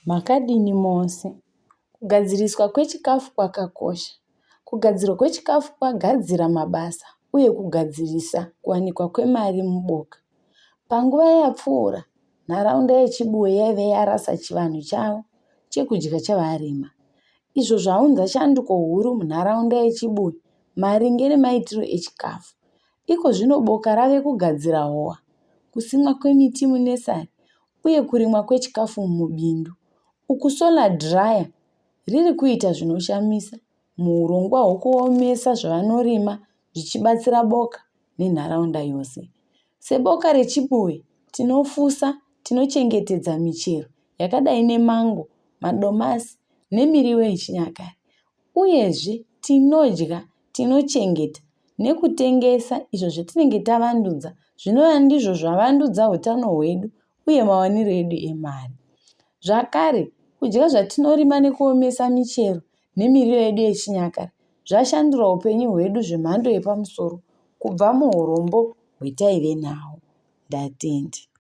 Makadini mose. Kugadziriswa kwechikafu kwakakosha. Kugadzirwa kwechikafu kwagadzira mabasa uye kugadzirisa kuwanikwa kwemari muboka. Panguva yapfuura, nharaunda yeChibuwe yaive yarasa chivanhu chavo chekudya chavarima. Izvo zvaunza shanduko huru munharaunda yeChibuwe maringe nemaitiro echikafu. Iko zvino boka rave kugadzira howa, kusimwa kwemiti munesari uye kurimwa kwechikafu mubindu. Uku solar dryer riri kuita zvinoshamisa muurongwa hwokuomesa zvavanorima zvichibatsira boka nenharaunda yose. Seboka reChibuwe tinofusa, tinochengetedza michero yakadai nemango, madomasi nemiriwo yechinyakare. Uyezve tinodya, tinochengeta nekutengesa izvo zvatinenge tavandudza zvinova ndizvo zvavandudza hutano hwedu uye mawaniro edu emari. Zvakare, kudya zvatinorima nekuomesa michero nemiriwo yedu yechinyakare zvashandura upenyu hwedu zvemhando yepamusoro kubva muhurombo hwetaive nahwo. Ndatenda.